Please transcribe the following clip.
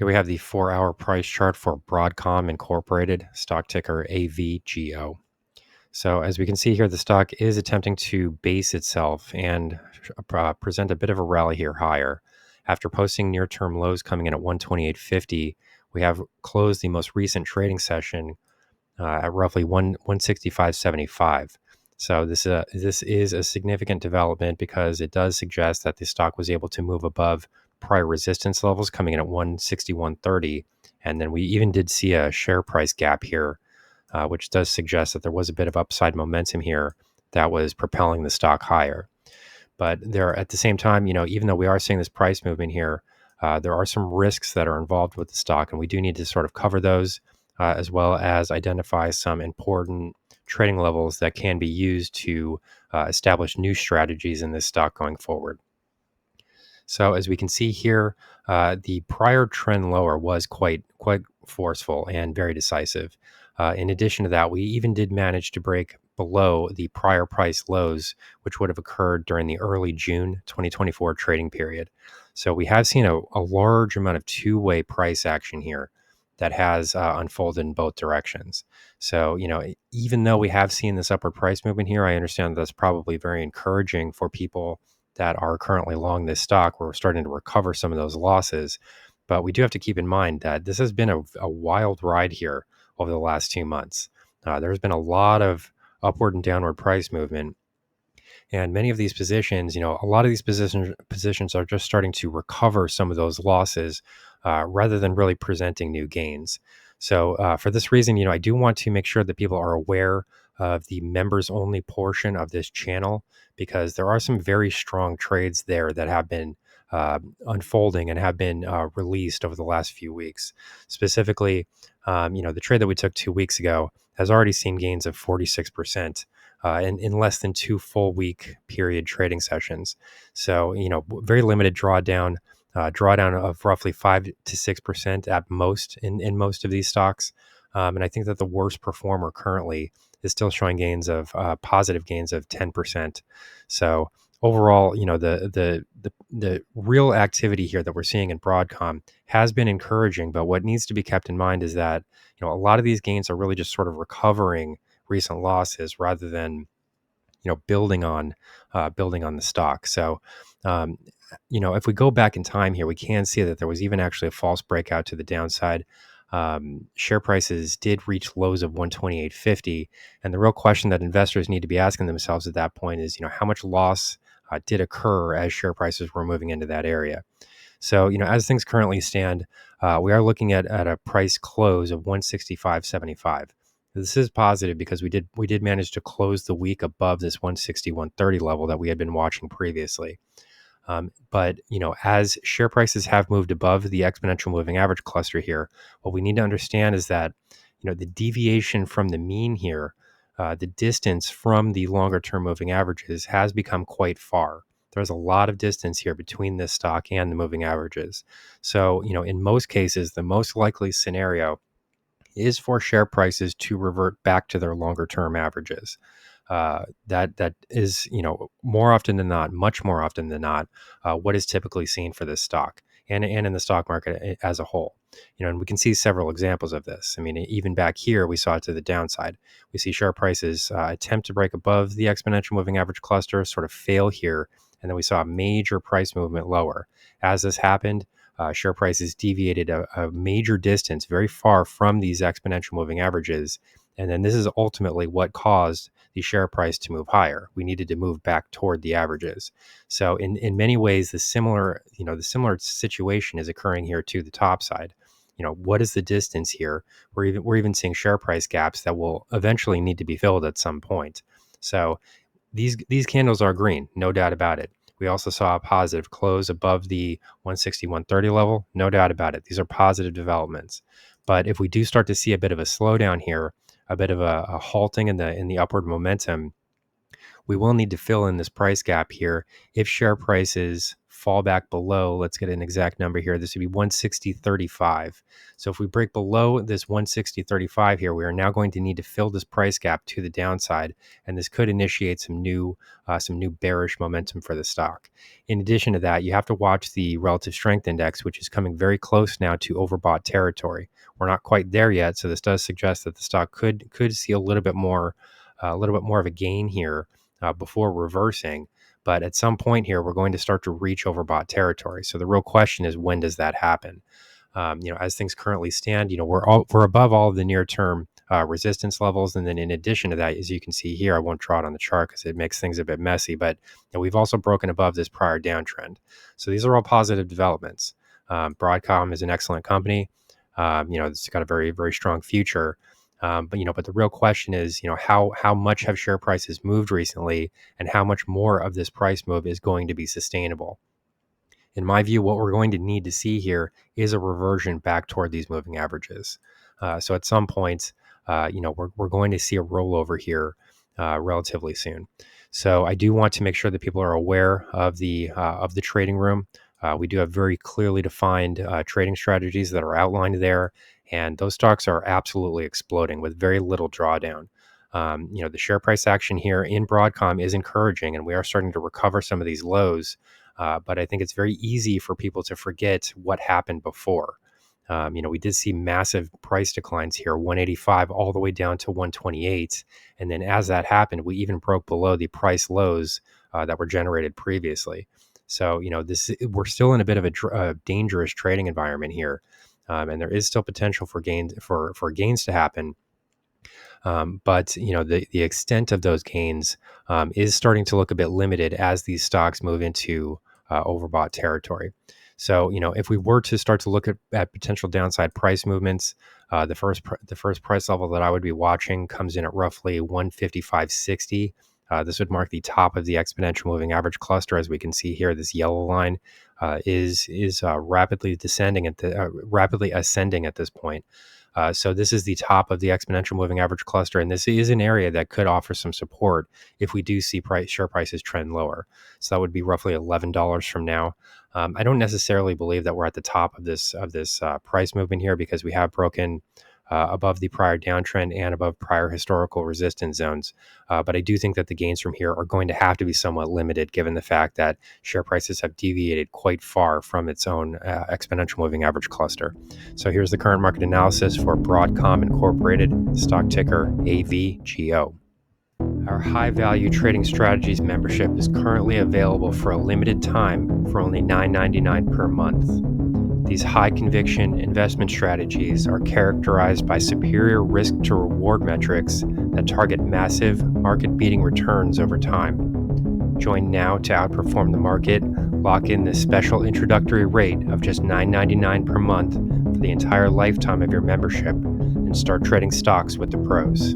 Here we have the 4-hour price chart for Broadcom Incorporated, stock ticker AVGO. So as we can see here, the stock is attempting to base itself and present a bit of a rally here higher. After posting near-term lows coming in at 128.50, we have closed the most recent trading session at roughly 165.75. So this is a significant development because it does suggest that the stock was able to move above prior resistance levels coming in at 161.30. And then we even did see a share price gap here, which does suggest that there was a bit of upside momentum here that was propelling the stock higher. But there, at the same time, even though we are seeing this price movement here, there are some risks that are involved with the stock, and we do need to sort of cover those, as well as identify some important trading levels that can be used to establish new strategies in this stock going forward. So as we can see here, the prior trend lower was quite forceful and very decisive. In addition to that, we even did manage to break below the prior price lows, which would have occurred during the early June 2024 trading period. So we have seen a large amount of two-way price action here that has unfolded in both directions. So, even though we have seen this upward price movement here, I understand that's probably very encouraging for people that are currently long this stock. We're starting to recover some of those losses. But we do have to keep in mind that this has been a wild ride here over the last 2 months. There's been a lot of upward and downward price movement. And many of these positions, a lot of these positions are just starting to recover some of those losses rather than really presenting new gains. So for this reason, I do want to make sure that people are aware of the members only portion of this channel, because there are some very strong trades there that have been unfolding and have been released over the last few weeks. Specifically, the trade that we took 2 weeks ago has already seen gains of 46%. In less than 2 full week period trading sessions. So, very limited drawdown of roughly 5 to 6% at most in most of these stocks. And I think that the worst performer currently is still showing gains of positive gains of 10%. So overall, the real activity here that we're seeing in Broadcom has been encouraging, but what needs to be kept in mind is that, a lot of these gains are really just sort of recovering recent losses rather than building on the stock. So if we go back in time here, we can see that there was even actually a false breakout to the downside. Share prices did reach lows of 128.50, and the real question that investors need to be asking themselves at that point is how much loss did occur as share prices were moving into that area. So, as things currently stand, we are looking at a price close of 165.75. This is positive because we did manage to close the week above this 160-130 level that we had been watching previously. But as share prices have moved above the exponential moving average cluster here, what we need to understand is that the deviation from the mean here, the distance from the longer term moving averages has become quite far. There's a lot of distance here between this stock and the moving averages. So, in most cases, the most likely scenario is for share prices to revert back to their longer term averages. That is, more often than not, much more often than not, what is typically seen for this stock and in the stock market as a whole. And we can see several examples of this. I mean, even back here, we saw it to the downside. We see share prices attempt to break above the exponential moving average cluster, sort of fail here, and then we saw a major price movement lower. As this happened, share prices deviated a major distance very far from these exponential moving averages. And then this is ultimately what caused the share price to move higher. We needed to move back toward the averages. So in many ways, the similar situation is occurring here to the top side. What is the distance here? We're even seeing share price gaps that will eventually need to be filled at some point. So these candles are green, no doubt about it. We also saw a positive close above the 160-130 level, no doubt about it. These are positive developments. But if we do start to see a bit of a slowdown here, a bit of a halting in the upward momentum, we will need to fill in this price gap here if share prices fall back below, let's get an exact number here. This would be 160.35. So if we break below this 160.35 here, we are now going to need to fill this price gap to the downside, and this could initiate some new bearish momentum for the stock. In addition to that, you have to watch the relative strength index, which is coming very close now to overbought territory. We're not quite there yet, so this does suggest that the stock could see a little bit more of a gain here before reversing. But at some point here, we're going to start to reach overbought territory. So the real question is, when does that happen? As things currently stand, we're above all of the near-term resistance levels, and then in addition to that, as you can see here, I won't draw it on the chart because it makes things a bit messy. But we've also broken above this prior downtrend. So these are all positive developments. Broadcom is an excellent company. It's got a very, very strong future. But the real question is, how much have share prices moved recently, and how much more of this price move is going to be sustainable? In my view, what we're going to need to see here is a reversion back toward these moving averages. So at some point, we're going to see a rollover here relatively soon. So I do want to make sure that people are aware of the trading room. We do have very clearly defined trading strategies that are outlined there, and those stocks are absolutely exploding with very little drawdown. The share price action here in Broadcom is encouraging, and we are starting to recover some of these lows. But I think it's very easy for people to forget what happened before. We did see massive price declines here, 185 all the way down to 128. And then as that happened, we even broke below the price lows that were generated previously. So, we're still in a bit of a dangerous trading environment here. And there is still potential for gains to happen. But the extent of those gains is starting to look a bit limited as these stocks move into overbought territory. So if we were to start to look at potential downside price movements, the first price level that I would be watching comes in at roughly 155.60. This would mark the top of the exponential moving average cluster. As we can see here, this yellow line is rapidly ascending at this point. So this is the top of the exponential moving average cluster, and this is an area that could offer some support if we do see share prices trend lower. So that would be roughly $11 from now. I don't necessarily believe that we're at the top of this price movement here, because we have broken above the prior downtrend and above prior historical resistance zones. But I do think that the gains from here are going to have to be somewhat limited, given the fact that share prices have deviated quite far from its own exponential moving average cluster. So here's the current market analysis for Broadcom Incorporated, stock ticker AVGO. Our high value trading strategies membership is currently available for a limited time for only $9.99 per month. These high conviction investment strategies are characterized by superior risk to reward metrics that target massive market beating returns over time. Join now to outperform the market, lock in this special introductory rate of just $9.99 per month for the entire lifetime of your membership, and start trading stocks with the pros.